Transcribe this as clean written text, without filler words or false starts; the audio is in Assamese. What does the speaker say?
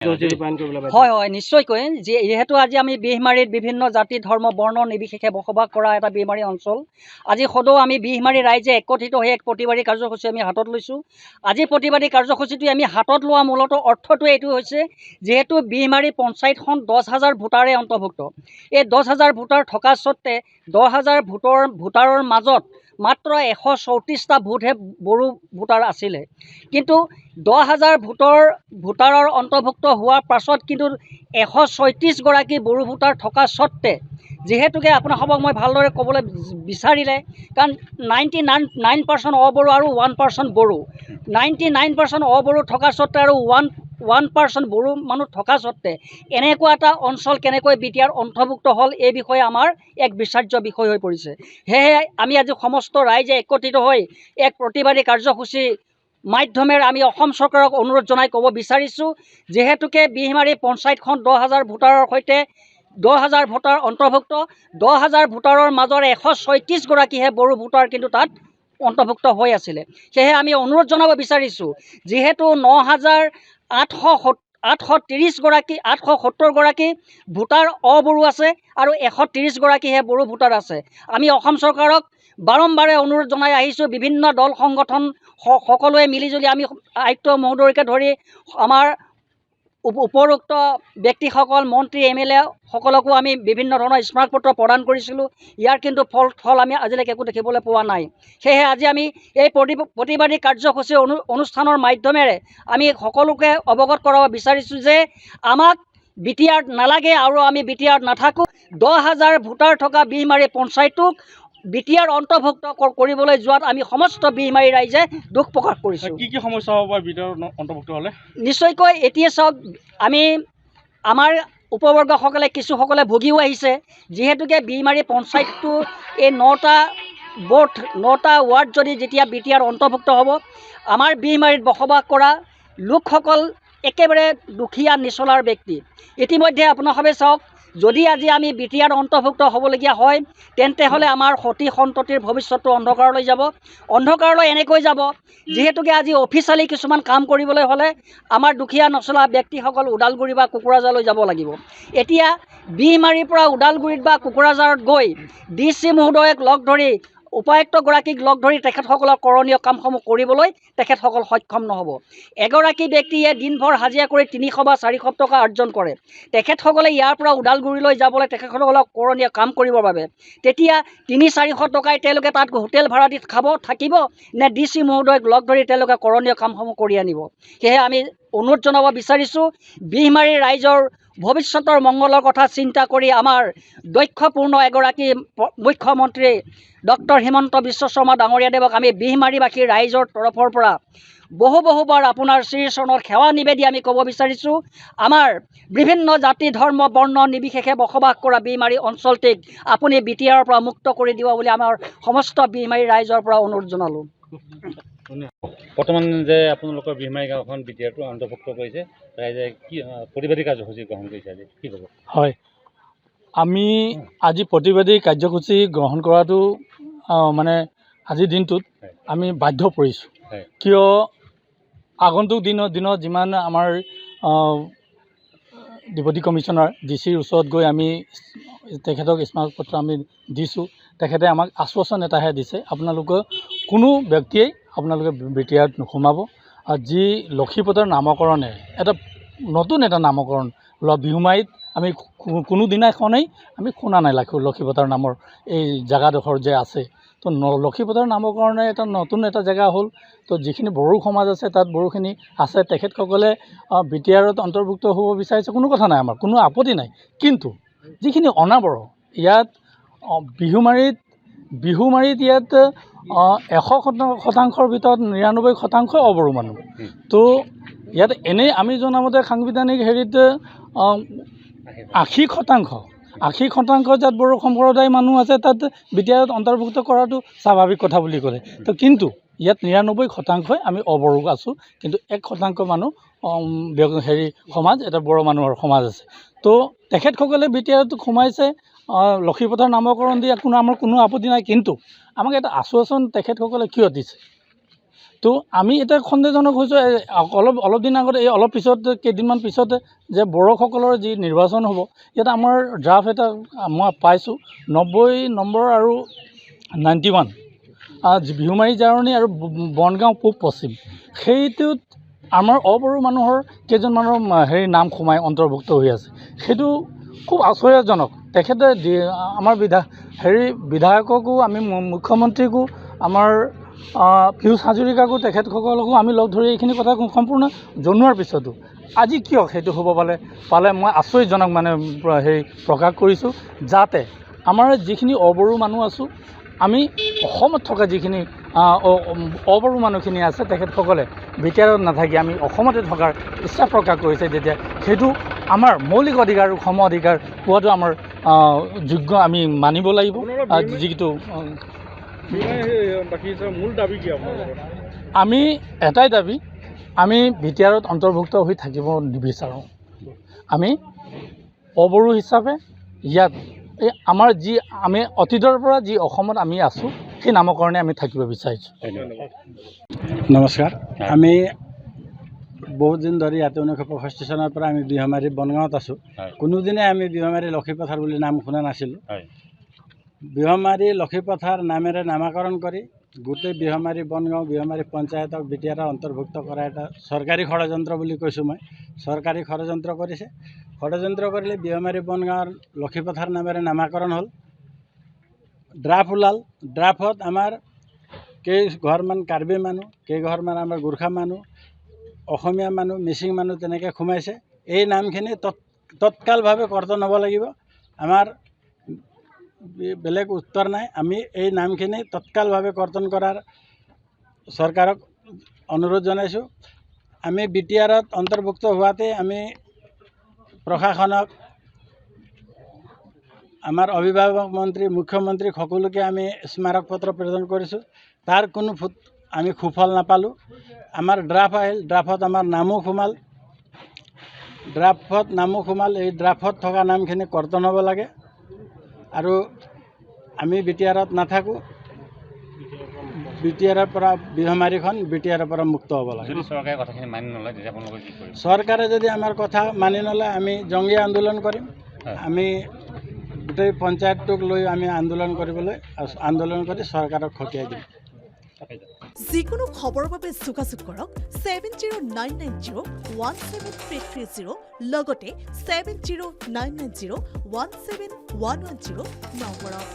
হয় হয় নিশ্চয়কৈ যিহেতু আজি আমি বিহমাৰীত বিভিন্ন জাতি ধৰ্ম বৰ্ণ নিৰ্বিশেষে বসবাস কৰা এটা বিহমাৰী অঞ্চল। আজি সদৌ আমি বিহমাৰী ৰাইজে একত্ৰিত হৈ এক প্ৰতিবাদী কাৰ্যসূচী আমি হাতত লৈছোঁ। আজি প্ৰতিবাদী কাৰ্যসূচীটো আমি হাতত লোৱা মূলতঃ অৰ্থটো এইটো হৈছে, যিহেতু বিহমাৰী পঞ্চায়তখন 10,000 ভোটাৰে অন্তৰ্ভুক্ত। এই 10,000 ভোটাৰ থকা স্বত্তে 10,000 ভোটাৰৰ মাজত মাত্ৰ 134টা ভোটহে বড়ো ভোটাৰ আছিলে। কিন্তু 10,000 ভোটাৰৰ অন্তৰ্ভুক্ত হোৱাৰ পাছত কিন্তু 136গৰাকী বড়ো ভোটাৰ থকা স্বত্তে, যিহেতুকে আপোনালোকক মই ভালদৰে ক'বলৈ বিচাৰিলে, কাৰণ 99% অবড়ো আৰু 1% বড়ো, 99% অবড়ো থকা স্বত্তে আৰু 1% বড়ো মানুহ থকা স্বত্তে এনেকুৱা এটা অঞ্চল কেনেকৈ বিটিআৰ অন্তৰ্ভুক্ত হ'ল, এই বিষয়ে আমাৰ এক বিচাৰ্য বিষয় হৈ পৰিছে। সেয়েহে আমি আজি সমস্ত ৰাইজে একত্ৰিত হৈ এক প্ৰতিবাদী কাৰ্যসূচী মাধ্যমেৰে আমি অসম চৰকাৰক অনুৰোধ জনাই ক'ব বিচাৰিছোঁ, যিহেতুকে বিহমাৰী পঞ্চায়তখন 10,000 ভোটাৰৰ সৈতে 10,000 ভোটাৰ অন্তৰ্ভুক্ত, 10,000 ভোটাৰৰ মাজৰ 136গৰাকীহে বড়ো ভোটাৰ কিন্তু তাত অন্তৰ্ভুক্ত হৈ আছিলে। সেয়েহে আমি অনুৰোধ জনাব বিচাৰিছোঁ, যিহেতু 870গৰাকী ভোটাৰ অবড়ো আছে আৰু 130গৰাকীহে বড়ো ভোটাৰ আছে। আমি অসম চৰকাৰক বাৰম্বাৰে অনুৰোধ জনাই আহিছোঁ, বিভিন্ন দল সংগঠন সকলোৱে মিলিজুলি আমি আয়ুক্ত মহোদয়কে ধৰি আমাৰ উপৰোক্ত ব্যক্তিসকল মন্ত্ৰী MLA সকলকো আমি বিভিন্ন ধৰণৰ স্মাৰকপত্ৰ প্ৰদান কৰিছিলোঁ। ইয়াৰ কিন্তু ফল আমি আজিলৈকে একো দেখিবলৈ পোৱা নাই। সেয়েহে আজি আমি এই প্ৰতিবাদী কাৰ্যসূচী অনুষ্ঠানৰ মাধ্যমেৰে আমি সকলোকে অৱগত কৰাব বিচাৰিছোঁ যে আমাক বিটিআৰ নালাগে আৰু আমি বিটিআৰ নাথাকোঁ। 10,000 ভোটাৰ থকা বিহমাৰী পঞ্চায়তক বিটিআৰ অন্তৰ্ভুক্ত কৰিবলৈ যোৱাত আমি সমস্ত বিহমাৰী ৰাইজে দুখ প্ৰকাশ কৰিছোঁ। কি সমস্যা হ'ব পাৰে বিটিআৰ অন্তৰ্ভুক্ত হ'লে? নিশ্চয়কৈ এতিয়া চাওক, আমাৰ উপবৰ্গসকলে কিছুসকলে ভুগিও আহিছে, যিহেতুকে বিহমাৰী পঞ্চায়তটো এই 9টা ৱাৰ্ড যদি যেতিয়া বিটিআৰ অন্তৰ্ভুক্ত হ'ব, আমাৰ বিহমাৰীত বসবাস কৰা লোকসকল একেবাৰে দুখীয়া নিচলাৰ ব্যক্তি। ইতিমধ্যে আপোনালোকে চাওক, যদি আজি আমি বিটিআৰ অন্তৰ্ভুক্ত হ'বলগীয়া হয়, তেন্তে হ'লে আমাৰ সতি সন্ততিৰ ভৱিষ্যতটো অন্ধকাৰলৈ যাব। অন্ধকাৰলৈ এনেকৈ যাব, যিহেতুকে আজি অফিচিয়েলি কিছুমান কাম কৰিবলৈ হ'লে আমাৰ দুখীয়া নচলা ব্যক্তিসকল ওদালগুৰি বা কোকৰাঝাৰলৈ যাব লাগিব। এতিয়া বিহমাৰীৰ পৰা ওদালগুৰিত বা কোকৰাঝাৰত গৈ DC মহোদয়ক লগ ধৰি উপায়ুক্তগৰাকীক লগ ধৰি তেখেতসকলৰ কৰণীয় কামসমূহ কৰিবলৈ তেখেতসকল সক্ষম নহ'ব। এগৰাকী ব্যক্তিয়ে দিনভৰ হাজিৰা কৰি 300 বা 400 টকা অৰ্জন কৰে। তেখেতসকলে ইয়াৰ পৰা ওদালগুৰিলৈ যাবলৈ তেখেতসকলক কৰণীয় কাম কৰিবৰ বাবে তেতিয়া 300-400 টকাই তেওঁলোকে তাত হোটেল ভাড়া দি থাকিব নে DC মহোদয়ক লগ ধৰি তেওঁলোকে কৰণীয় কামসমূহ কৰি আনিব? সেয়েহে আমি অনুৰোধ জনাব বিচাৰিছোঁ, বিহমাৰীৰ ৰাইজৰ ভৱিষ্যতৰ মংগলৰ কথা চিন্তা কৰি আমাৰ দক্ষপূৰ্ণ এগৰাকী মুখ্যমন্ত্ৰী ডক্টৰ হিমন্ত বিশ্ব শৰ্মা ডাঙৰীয়াদেৱক আমি বিহমাৰীবাসী ৰাইজৰ তৰফৰ পৰা বহুবাৰ আপোনাৰ শ্ৰীচৰণত সেৱা নিবেদি আমি ক'ব বিচাৰিছোঁ, আমাৰ বিভিন্ন জাতি ধৰ্ম বৰ্ণ নিৰ্বিশেষে বসবাস কৰা বিহমাৰী অঞ্চলটিক আপুনি বিটিআৰৰ পৰা মুক্ত কৰি দিব বুলি আমাৰ সমস্ত বিহমাৰী ৰাইজৰ পৰা অনুৰোধ জনালোঁ। বৰ্তমান যে আপোনালোকৰ বিহমাৰী গাঁওখন বিটিআৰটো অন্তৰ্ভুক্ত কৰিছে, ৰাইজে কি প্ৰতিবাদী কাৰ্যসূচী গ্ৰহণ কৰিছে আজি কি ক'ব? হয়, আমি আজি প্ৰতিবাদী কাৰ্যসূচী গ্ৰহণ কৰাটো আজিৰ দিনটোত আমি বাধ্য পৰিছোঁ। কিয় আগন্তুক দিনত যিমান আমাৰ ডেপুটি কমিশ্যনাৰ DCৰ ওচৰত গৈ আমি তেখেতক স্মাৰকপত্ৰ আমি দিছোঁ, তেখেতে আমাক আশ্বাসন এটাহে দিছে, আপোনালোকে কোনো ব্যক্তিয়ে আপোনালোকে বিটিআৰত নোসোমাব। আৰু যি লক্ষীপতৰ নামকৰণে নতুন এটা নামকৰণ লোৱা বিহুমাৰীত আমি কোনোদিনাখনেই আমি শুনা নাই লক্ষীপতৰ নামৰ এই জেগাডোখৰ যে আছে। তো লক্ষীপতৰ নামকৰণে নতুন এটা জেগা হ'ল। তো যিখিনি বড়ো সমাজ আছে তাত বড়োখিনি আছে, তেখেতসকলে বিটিআৰত অন্তৰ্ভুক্ত হ'ব বিচাৰিছে, কোনো কথা নাই, আমাৰ কোনো আপত্তি নাই। কিন্তু যিখিনি অনাবড় ইয়াত বিহুমাৰীত ইয়াত 100%ৰ ভিতৰত 99% অবড়ো মানুহ। তো ইয়াত এনেই আমি জনামতে সাংবিধানিক হেৰিত 80% যাত বড়ো সম্প্ৰদায়ৰ মানুহ আছে তাত বিটিআৰত অন্তৰ্ভুক্ত কৰাটো স্বাভাৱিক কথা বুলি ক'লে। তো কিন্তু ইয়াত 99% আমি অবড়ো আছোঁ, কিন্তু 1% মানুহ সমাজ এটা বড়ো মানুহৰ সমাজ আছে। তো তেখেতসকলে বিটিআৰত সোমাইছে, লক্ষীপথৰ নামকৰণ দিয়া আমাৰ কোনো আপত্তি নাই। কিন্তু আমাক এটা আশ্বাসন তেখেতসকলে কিয় দিছে? তো আমি এটা সন্দেহজনক হৈছোঁ অলপ দিন আগতে অলপ পিছত কেইদিনমান পিছতে যে বড়োসকলৰ যি নিৰ্বাচন হ'ব ইয়াত আমাৰ ড্ৰাফ্ট এটা মই পাইছোঁ 90 নম্বৰ আৰু 91 বিহুমাৰী জাৰণি আৰু বনগাঁও পূব পশ্চিম সেইটোত আমাৰ অবড়ো মানুহৰ কেইজনমানৰ নাম সোমাই অন্তৰ্ভুক্ত হৈ আছে সেইটো খুব আশ্চৰ্যজনক তেখেতে আমাৰ বিধায়ককো আমি মুখ্যমন্ত্ৰীকো আমাৰ পীয়ুষ হাজৰিকাকো তেখেতসকলকো আমি লগ ধৰি এইখিনি কথা সম্পূৰ্ণ জনোৱাৰ পিছতো আজি কিয় সেইটো হ'ব পালে মই আশ্চৰ্যজনক প্ৰকাশ কৰিছোঁ যাতে আমাৰ যিখিনি অবড়ো মানুহ আছোঁ আমি অসমত থকা যিখিনি অবড়ো মানুহখিনি আছে তেখেতসকলে বিটিআৰত নাথাকি আমি অসমতে থকাৰ ইচ্ছা প্ৰকাশ কৰিছে যেতিয়া সেইটো আমাৰ মৌলিক অধিকাৰ আৰু সম অধিকাৰ পোৱাটো আমাৰ যোগ্য আমি মানিব লাগিব যিটো মূল দাবী কি আমি এটাই দাবী আমি বিটিআৰত অন্তৰ্ভুক্ত হৈ থাকিব নিবিচাৰোঁ আমি অবড়ো হিচাপে ইয়াত আমাৰ আমি অতীতৰ পৰা যি অসমত আমি আছোঁ সেই নামকৰণে আমি থাকিব বিচাৰিছোঁ নমস্কাৰ আমি বহুত দিন ধৰি ইয়াতে 1965 চনৰ পৰা আমি বিহমাৰী বনগাঁৱত আছোঁ কোনোদিনে আমি বিহমাৰী লক্ষীপথাৰ বুলি নাম শুনা নাছিলোঁ বিহমাৰী লক্ষীপথাৰ নামেৰে নামাকৰণ কৰি গোটেই বিহমাৰী বনগাঁও বিহমাৰী পঞ্চায়তক বিটিআৰত অন্তৰ্ভুক্ত কৰা এটা চৰকাৰী ষড়যন্ত্ৰ বুলি কৈছোঁ মই চৰকাৰী ষড়যন্ত্ৰ কৰিছে ষড়যন্ত্ৰ কৰিলে বিহমাৰী বনগাঁৱৰ লক্ষীপথাৰ নামেৰে নামাকৰণ হ'ল ড্ৰাফ্ট ওলাল ড্ৰাফ্টত আমাৰ কেইঘৰমান কাৰ্বি মানুহ কেইঘৰমান আমাৰ গোৰ্খা মানুহ অসমীয়া মানুহ মিচিং মানুহ তেনেকৈ সোমাইছে এই নামখিনি তৎকালভাৱে কৰ্তন হ'ব লাগিব আমাৰ বেলেগ উত্তৰ নাই আমি এই নামখিনি তৎকালভাৱে কৰ্তন কৰাৰ চৰকাৰক অনুৰোধ জনাইছোঁ আমি বিটিআৰত অন্তৰ্ভুক্ত হোৱাতে আমি প্ৰশাসনক আমাৰ অভিভাৱক মন্ত্ৰী মুখ্যমন্ত্ৰীক সকলোকে আমি স্মাৰক পত্ৰ প্ৰেৰণ কৰিছোঁ তাৰ কোনো আমি সুফল নাপালোঁ আমাৰ ড্ৰাফ্ট আহিল ড্ৰাফ্টত আমাৰ নামো সোমাল এই ড্ৰাফ্টত থকা নামখিনি কৰ্তন হ'ব লাগে আৰু আমি বিটিআৰত নাথাকোঁ বিটিআৰৰ পৰা বিহমাৰীখন বিটিআৰৰ পৰা মুক্ত হ'ব লাগে চৰকাৰে যদি আমাৰ কথা মানি নলয় আমি জংগী আন্দোলন কৰিম আমি গোটেই পঞ্চায়তটোক লৈ আমি আন্দোলন কৰি চৰকাৰক খতিয়াই দিম যিকোনো খবৰৰ বাবে যোগাযোগ কৰক 7099017330 লগতে 7099017110 নম্বৰত